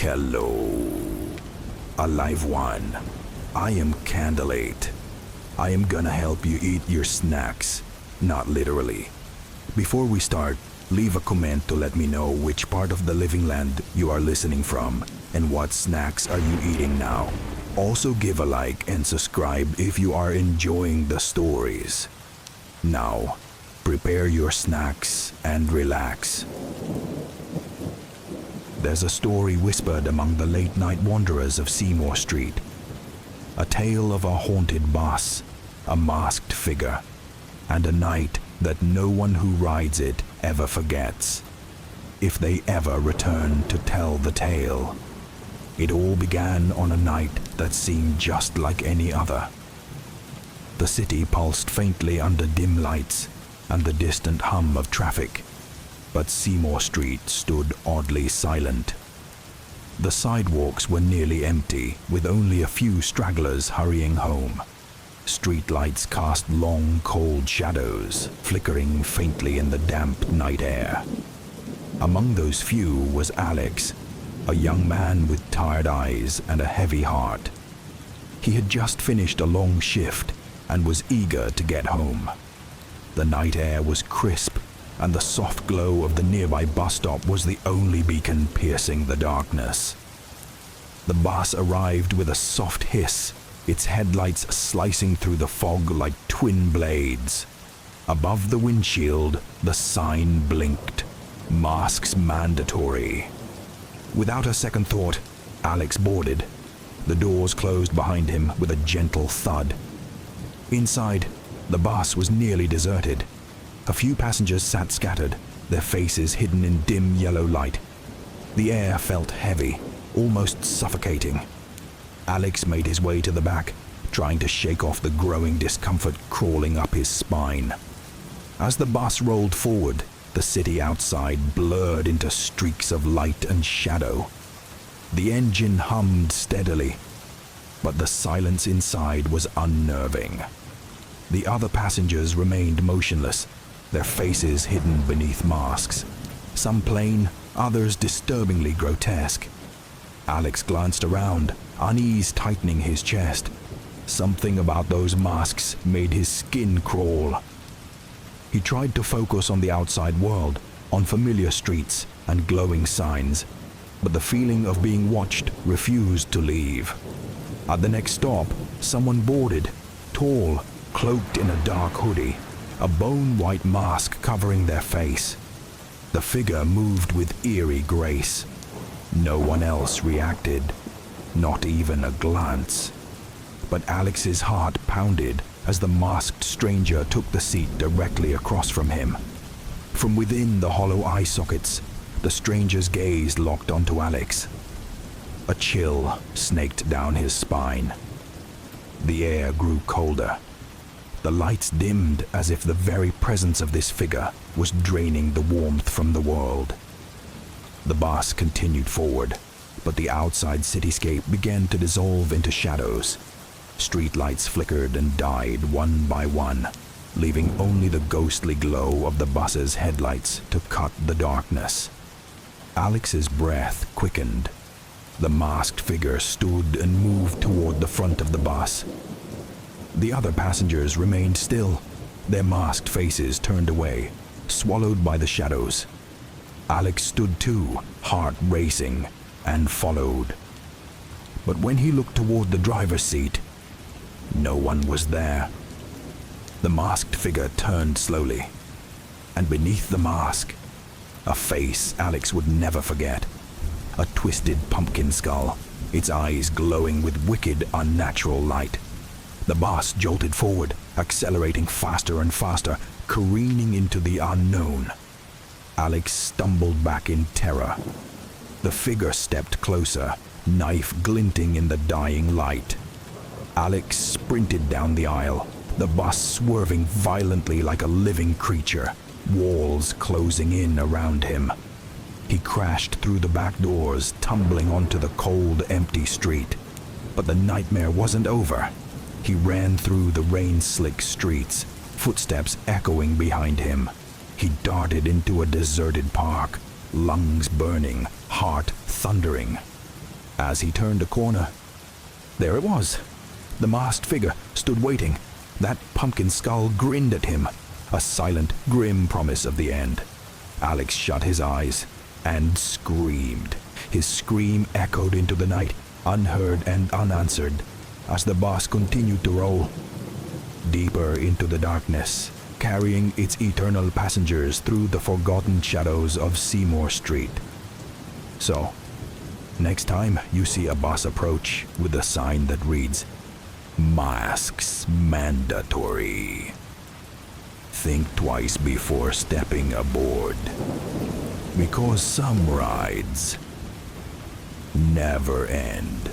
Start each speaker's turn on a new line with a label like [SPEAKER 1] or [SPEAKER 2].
[SPEAKER 1] Hello, Alive One. I am Candleate. I am gonna help you eat your snacks, not literally. Before we start, leave a comment to let me know which part of the living land you are listening from and what snacks are you eating now. Also give a like and subscribe if you are enjoying the stories. Now, prepare your snacks and relax. There's a story whispered among the late-night wanderers of Seymour Street. A tale of a haunted boss, a masked figure, and a night that no one who rides it ever forgets, if they ever return to tell the tale. It all began on a night that seemed just like any other. The city pulsed faintly under dim lights and the distant hum of traffic, but Seymour Street stood oddly silent. The sidewalks were nearly empty, with only a few stragglers hurrying home. Streetlights cast long, cold shadows, flickering faintly in the damp night air. Among those few was Alex, a young man with tired eyes and a heavy heart. He had just finished a long shift and was eager to get home. The night air was crisp, and the soft glow of the nearby bus stop was the only beacon piercing the darkness. The bus arrived with a soft hiss, its headlights slicing through the fog like twin blades. Above the windshield, the sign blinked, "Masks mandatory." Without a second thought, Alex boarded. The doors closed behind him with a gentle thud. Inside, the bus was nearly deserted. A few passengers sat scattered, their faces hidden in dim yellow light. The air felt heavy, almost suffocating. Alex made his way to the back, trying to shake off the growing discomfort crawling up his spine. As the bus rolled forward, the city outside blurred into streaks of light and shadow. The engine hummed steadily, but the silence inside was unnerving. The other passengers remained motionless, their faces hidden beneath masks, some plain, others disturbingly grotesque. Alex glanced around, unease tightening his chest. Something about those masks made his skin crawl. He tried to focus on the outside world, on familiar streets and glowing signs, but the feeling of being watched refused to leave. At the next stop, someone boarded, tall, cloaked in a dark hoodie, a bone-white mask covering their face. The figure moved with eerie grace. No one else reacted, not even a glance. But Alex's heart pounded as the masked stranger took the seat directly across from him. From within the hollow eye sockets, the stranger's gaze locked onto Alex. A chill snaked down his spine. The air grew colder. The lights dimmed as if the very presence of this figure was draining the warmth from the world. The bus continued forward, but the outside cityscape began to dissolve into shadows. Streetlights flickered and died one by one, leaving only the ghostly glow of the bus's headlights to cut the darkness. Alex's breath quickened. The masked figure stood and moved toward the front of the bus. The other passengers remained still, their masked faces turned away, swallowed by the shadows. Alex stood too, heart racing, and followed. But when he looked toward the driver's seat, no one was there. The masked figure turned slowly, and beneath the mask, a face Alex would never forget. A twisted pumpkin skull, its eyes glowing with wicked, unnatural light. The bus jolted forward, accelerating faster and faster, careening into the unknown. Alex stumbled back in terror. The figure stepped closer, knife glinting in the dying light. Alex sprinted down the aisle, the bus swerving violently like a living creature, walls closing in around him. He crashed through the back doors, tumbling onto the cold, empty street. But the nightmare wasn't over. He ran through the rain-slick streets, footsteps echoing behind him. He darted into a deserted park, lungs burning, heart thundering. As he turned a corner, there it was. The masked figure stood waiting. That pumpkin skull grinned at him, a silent, grim promise of the end. Alex shut his eyes and screamed. His scream echoed into the night, unheard and unanswered, as the bus continued to roll deeper into the darkness, carrying its eternal passengers through the forgotten shadows of Seymour Street. So, next time you see a bus approach with a sign that reads, "Masks mandatory," think twice before stepping aboard, because some rides never end.